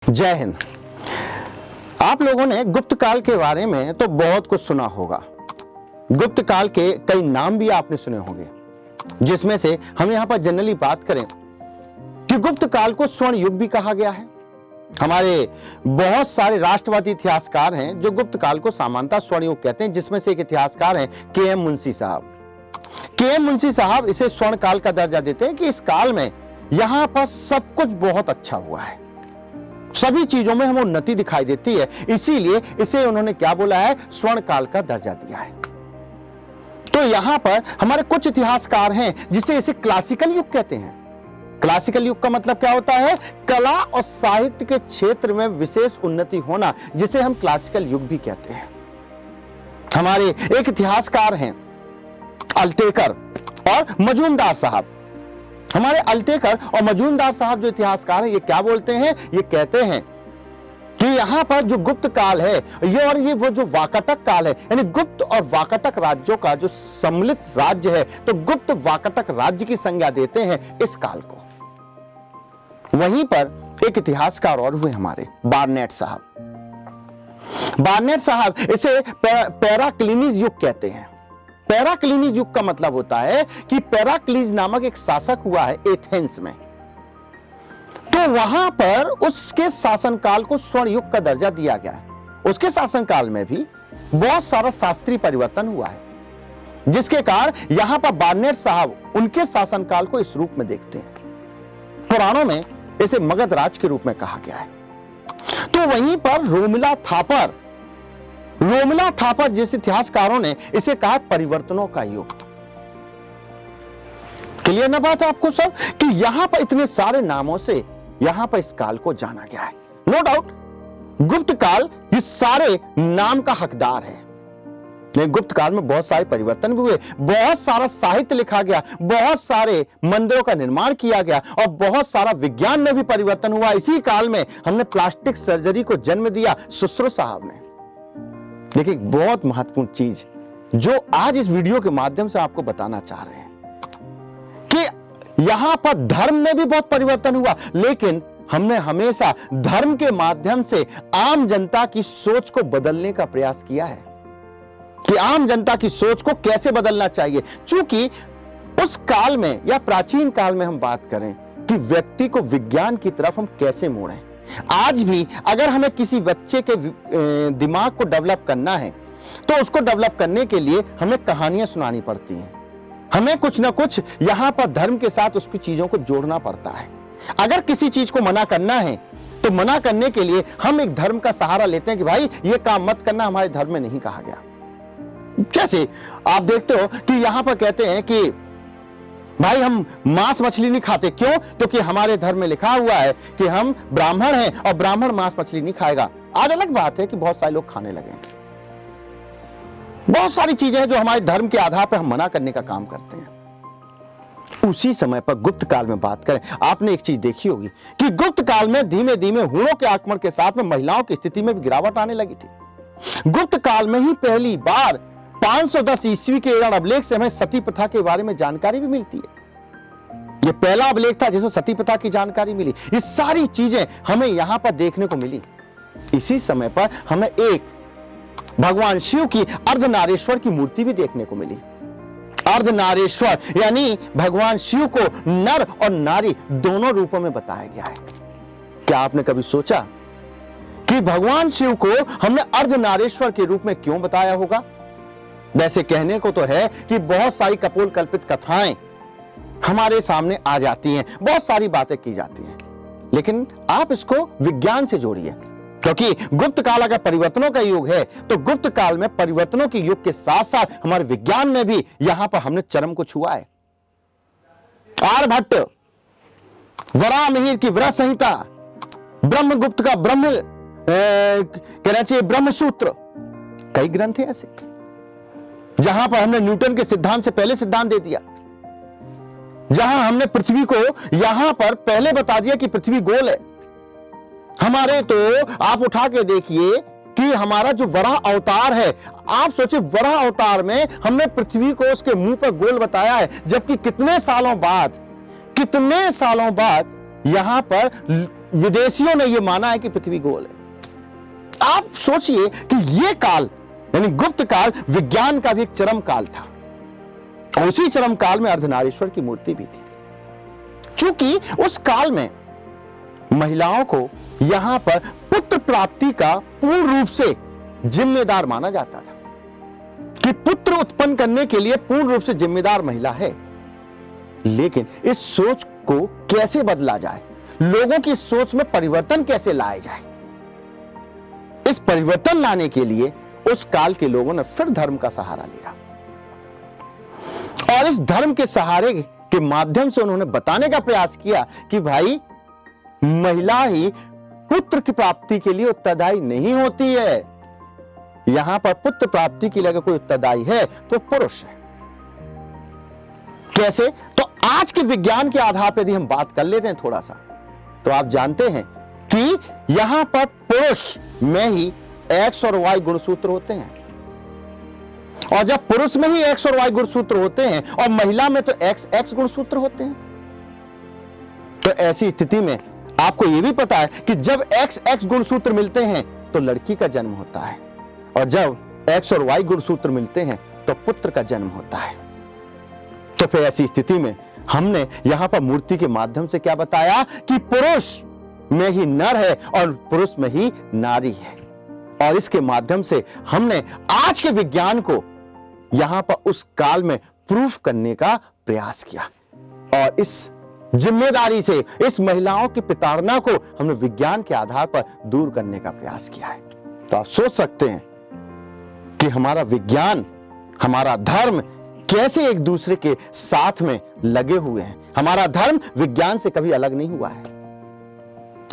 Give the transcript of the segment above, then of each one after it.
जय हिंद। आप लोगों ने गुप्त काल के बारे में तो बहुत कुछ सुना होगा। गुप्त काल के कई नाम भी आपने सुने होंगे, जिसमें से हम यहां पर जनरली बात करें कि गुप्त काल को स्वर्ण युग भी कहा गया है। हमारे बहुत सारे राष्ट्रवादी इतिहासकार हैं जो गुप्त काल को सामान्यतः स्वर्ण युग कहते हैं, जिसमें से एक इतिहासकार हैं के.एम. मुंशी साहब। के.एम. मुंशी साहब इसे स्वर्ण काल का दर्जा देते हैं कि इस काल में यहां पर सब कुछ बहुत अच्छा हुआ है, सभी चीजों में हमें उन्नति दिखाई देती है, इसीलिए इसे उन्होंने क्या बोला है, स्वर्ण काल का दर्जा दिया है। तो यहां पर हमारे कुछ इतिहासकार हैं जिसे इसे क्लासिकल युग कहते हैं। क्लासिकल युग का मतलब क्या होता है, कला और साहित्य के क्षेत्र में विशेष उन्नति होना, जिसे हम क्लासिकल युग भी कहते हैं। हमारे एक इतिहासकार हैं अल्तेकर और मजूमदार साहब। हमारे अल्तेकर और मजूमदार साहब जो इतिहासकार हैं, ये क्या बोलते हैं, ये कहते हैं कि यहां पर जो गुप्त काल है ये वो जो वाकाटक काल है, यानी गुप्त और वाकाटक राज्यों का जो सम्मिलित राज्य है, तो गुप्त वाकाटक राज्य की संज्ञा देते हैं इस काल को। वहीं पर एक इतिहासकार और हुए हमारे बार्नेट साहब। बार्नेट साहब इसे पैराक्लिनीज युग कहते हैं। पैराक्लिनीज युग का मतलब होता है कि पैराक्लीज नामक एक शासक हुआ है एथेंस में, तो वहां पर उसके शासनकाल को स्वर्ण युग का दर्जा दिया गया है। उसके शासनकाल में भी बहुत सारा शास्त्रीय परिवर्तन हुआ है, जिसके कारण यहां पर बार्नेट साहब उनके शासनकाल को इस रूप में देखते हैं। पुराणों में इसे मगध राज के रूप में कहा गया है। तो वहीं पर रोमिला थापर जैसे इतिहासकारों ने इसे कहा परिवर्तनों का युग। क्लियर ना बात है आपको सब कि यहां पर इतने सारे नामों से यहां पर इस काल को जाना गया है। नो डाउट गुप्त काल इस सारे नाम का हकदार है। गुप्त काल में बहुत सारे परिवर्तन भी हुए, बहुत सारा साहित्य लिखा गया, बहुत सारे मंदिरों का निर्माण किया गया और बहुत सारा विज्ञान में भी परिवर्तन हुआ। इसी काल में हमने प्लास्टिक सर्जरी को जन्म दिया सुश्रुत साहब ने। लेकिन बहुत महत्वपूर्ण चीज जो आज इस वीडियो के माध्यम से आपको बताना चाह रहे हैं कि यहां पर धर्म में भी बहुत परिवर्तन हुआ, लेकिन हमने हमेशा धर्म के माध्यम से आम जनता की सोच को बदलने का प्रयास किया है कि आम जनता की सोच को कैसे बदलना चाहिए। चूंकि उस काल में या प्राचीन काल में हम बात करें कि व्यक्ति को विज्ञान की तरफ हम कैसे मोड़ें। आज भी अगर हमें किसी बच्चे के दिमाग को डेवलप करना है तो उसको डेवलप करने के लिए हमें कहानियां सुनानी पड़ती हैं, हमें कुछ ना कुछ यहां पर धर्म के साथ उसकी चीजों को जोड़ना पड़ता है। अगर किसी चीज को मना करना है तो मना करने के लिए हम एक धर्म का सहारा लेते हैं कि भाई ये काम मत करना, हमारे धर्म में नहीं कहा गया। जैसे आप देखते हो कि यहां पर कहते हैं कि भाई हम मांस मछली नहीं खाते, क्यों? क्योंकि हमारे धर्म में लिखा हुआ है कि हम ब्राह्मण हैं और ब्राह्मण मांस मछली नहीं खाएगा। आज अलग बात है कि बहुत सारे लोग खाने लगे हैं। बहुत सारी चीजें हैं जो हमारे धर्म के आधार पर हम मना करने का काम करते हैं। उसी समय पर गुप्त काल में बात करें, आपने एक चीज देखी होगी कि गुप्त काल में धीमे धीमे हूणों के आक्रमण के साथ में महिलाओं की स्थिति में भी गिरावट आने लगी थी। गुप्त काल में ही पहली बार 510 ईस्वी के ईरान अभिलेख से हमें सती प्रथा के बारे में जानकारी भी मिलती है। यह पहला अभिलेख था जिसमें सती प्रथा की जानकारी मिली। ये सारी चीजें हमें यहां पर देखने को मिली। इसी समय पर हमें एक भगवान शिव की अर्धनारेश्वर की मूर्ति भी देखने को मिली। अर्धनारेश्वर यानी भगवान शिव को नर और नारी दोनों रूपों में बताया गया है। क्या आपने कभी सोचा कि भगवान शिव को हमने अर्धनारेश्वर के रूप में क्यों बताया होगा? वैसे कहने को तो है कि बहुत सारी कपोल कल्पित कथाएं हमारे सामने आ जाती हैं, बहुत सारी बातें की जाती हैं, लेकिन आप इसको विज्ञान से जोड़िए, क्योंकि गुप्त काल अगर परिवर्तनों का युग है तो गुप्त काल में परिवर्तनों के युग के साथ साथ हमारे विज्ञान में भी यहां पर हमने चरम को छुआ है। आर्यभट्ट, वराहमिहिर की वराह संहिता, ब्रह्मगुप्त का कहना चाहिए ब्रह्मसूत्र, कई ग्रंथ हैं ऐसे जहां पर हमने न्यूटन के सिद्धांत से पहले सिद्धांत दे दिया, जहां हमने पृथ्वी को यहां पर पहले बता दिया कि पृथ्वी गोल है। हमारे तो आप उठा के देखिए कि हमारा जो वराह अवतार है, आप सोचिए वराह अवतार में हमने पृथ्वी को उसके मुंह पर गोल बताया है, जबकि कितने सालों बाद यहां पर विदेशियों ने यह माना है कि पृथ्वी गोल है। आप सोचिए कि यह काल यानी गुप्त काल विज्ञान का भी एक चरम काल था, और उसी चरम काल में अर्धनारीश्वर की मूर्ति भी थी। चूंकि उस काल में महिलाओं को यहां पर पुत्र प्राप्ति का पूर्ण रूप से जिम्मेदार माना जाता था कि पुत्र उत्पन्न करने के लिए पूर्ण रूप से जिम्मेदार महिला है। लेकिन इस सोच को कैसे बदला जाए, लोगों की सोच में परिवर्तन कैसे लाया जाए, इस परिवर्तन लाने के लिए उस काल के लोगों ने फिर धर्म का सहारा लिया, और इस धर्म के सहारे के माध्यम से उन्होंने बताने का प्रयास किया कि भाई महिला ही पुत्र की प्राप्ति के लिए उत्तरदायी नहीं होती है। यहां पर पुत्र प्राप्ति के लिए अगर कोई उत्तरदायी है तो पुरुष है। कैसे? तो आज के विज्ञान के आधार पर यदि हम बात कर लेते हैं थोड़ा सा, तो आप जानते हैं कि यहां पर पुरुष में ही एक्स और वाई गुणसूत्र होते हैं, और जब पुरुष में ही एक्स और वाई गुणसूत्र होते हैं और महिला में तो एक्स एक्स गुणसूत्र होते हैं, तो ऐसी स्थिति में आपको यह भी पता है कि जब एक्स एक्स गुणसूत्र मिलते हैं तो लड़की का जन्म होता है, और जब एक्स और वाई गुणसूत्र मिलते हैं तो पुत्र का जन्म होता है। तो फिर ऐसी स्थिति में हमने यहां पर मूर्ति के माध्यम से क्या बताया कि पुरुष में ही नर है और पुरुष में ही नारी है, और इसके माध्यम से हमने आज के विज्ञान को यहां पर उस काल में प्रूफ करने का प्रयास किया, और इस जिम्मेदारी से इस महिलाओं की प्रताड़ना को हमने विज्ञान के आधार पर दूर करने का प्रयास किया है। तो आप सोच सकते हैं कि हमारा विज्ञान, हमारा धर्म कैसे एक दूसरे के साथ में लगे हुए हैं। हमारा धर्म विज्ञान से कभी अलग नहीं हुआ है।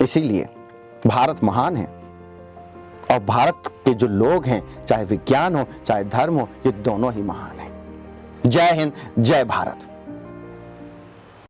इसीलिए भारत महान है, और भारत के जो लोग हैं, चाहे विज्ञान हो चाहे धर्म हो, ये दोनों ही महान हैं। जय हिंद, जय भारत।